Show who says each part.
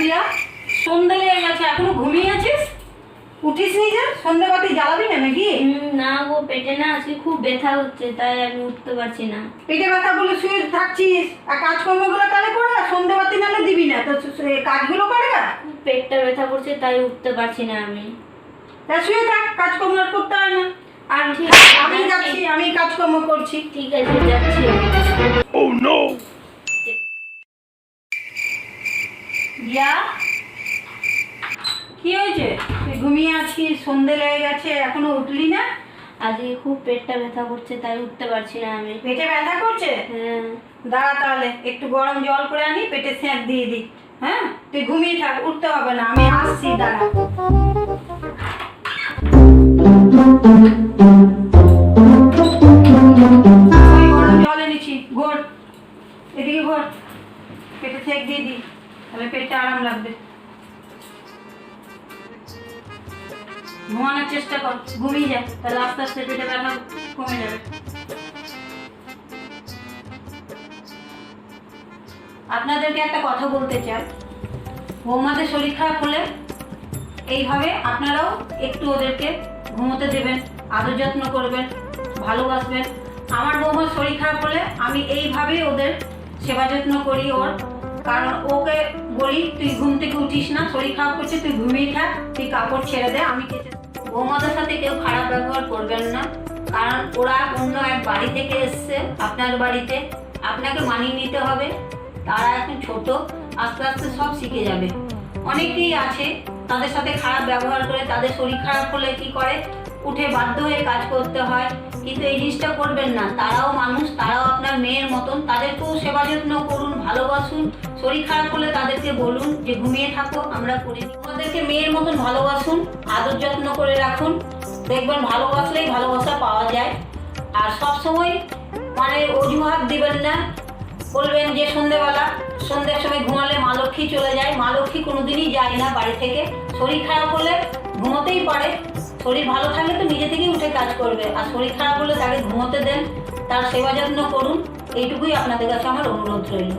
Speaker 1: রিয়া, সন্ধে লেগে গেছে, এখনো ঘুমিয়ে আছিস? উঠিস নি যে? সন্ধেবাতি জ্বালাবি না নাকি?
Speaker 2: না গো, পেটে না আজকে খুব ব্যথা হচ্ছে, তাই আমি উঠতে পারছি না।
Speaker 1: পেটে ব্যথা বলে শুয়ে থাকছিস, আর কাজকর্মগুলো তাহলে করে সন্ধেবাতি নাহলে দিবি না তো, কাজগুলো করে না।
Speaker 2: পেটটা ব্যথা করছে, তাই উঠতে পারছি না আমি।
Speaker 1: তা শুয়ে থাক, কাজকর্ম আর করতে হয় না। আর
Speaker 2: ঠিক
Speaker 1: আমি যাচ্ছি, আমি কাজকর্ম করছি।
Speaker 2: ঠিক আছে, যাচ্ছি।
Speaker 1: রিয়া, কি হয়েছে? তুই ঘুমিয়ে আছিস, সন্ধে লেগে গেছে, এখনো উঠলি না?
Speaker 2: আজকে খুব পেটটা ব্যথা করছে, তাই উঠতে পারছি না আমি।
Speaker 1: পেটে ব্যথা করছে?
Speaker 2: হ্যাঁ।
Speaker 1: দাঁড়া, তাহলে একটু গরম জল করে আনি, পেটে সেঁক দিয়ে দিই। হ্যাঁ, তুই ঘুমিয়ে থাক, উঠতে হবে না, আমি আসছি, দাঁড়া। ওই গরম জল এনেছি, ঘোর, এদিকে ঘোর, পেটে সেঁক দিয়ে দিই, তাহলে পেটটা আরাম লাগবে। ঘুমানোর চেষ্টা কর, ঘুমিয়ে যা, তাহলে আস্তে আস্তে পেটে ব্যথা কমে যাবে। আপনাদেরকে একটা কথা বলতে চাই, বৌমাদের শরীর খারাপ হলে এইভাবে আপনারাও একটু ওদেরকে ঘুমোতে দেবেন, আদর যত্ন করবেন, ভালোবাসবেন। আমার বৌমার শরীর খারাপ হলে আমি এইভাবেই ওদের সেবা যত্ন করি ওর, কারণ ওকে বলি তুই ঘুম থেকে উঠিস না, শরীর খারাপ করছে, তুই ঘুমিয়ে থাক, তুই কাপড় ছেড়ে দে, আমি কেচে। বৌমাদের সাথে কেউ খারাপ ব্যবহার করবেন না, কারণ ওরা অন্য এক বাড়ি থেকে এসছে আপনার বাড়িতে, আপনাকে মানিয়ে নিতে হবে। তারা এখন ছোট, আস্তে আস্তে সব শিখে যাবে। অনেকেই আছে তাদের সাথে খারাপ ব্যবহার করে, তাদের শরীর খারাপ হলে কি করে, উঠে বাধ্য হয়ে কাজ করতে হয়, কিন্তু এই জিনিসটা করবেন না। তারাও মানুষ, তারাও আপনার মেয়ের মতন, তাদেরকেও সেবা যত্ন করুন, ভালোবাসুন। শরীর খারাপ হলে তাদেরকে বলুন যে ঘুমিয়ে থাকো, আমরা করে দিই। আমাদেরকে মেয়ের মতন ভালোবাসুন, আদর যত্ন করে রাখুন, দেখবেন ভালোবাসলেই ভালোবাসা পাওয়া যায়। আর সবসময় মানে অজুহাত দিবেন না, বলবেন যে সন্ধ্যের সময় ঘুমালে মা লক্ষ্মী চলে যায়, মা লক্ষ্মী কোনোদিনই যায় না বাড়ি থেকে। শরীর খারাপ হলে ঘুমোতেই পারে, শরীর ভালো থাকলে তো নিজে থেকেই উঠে কাজ করবে, আর শরীর খারাপ হলে তাকে ঘুমোতে দেন, তার সেবা যত্ন করুন, এইটুকুই আপনাদের কাছে আমার অনুরোধ রইল।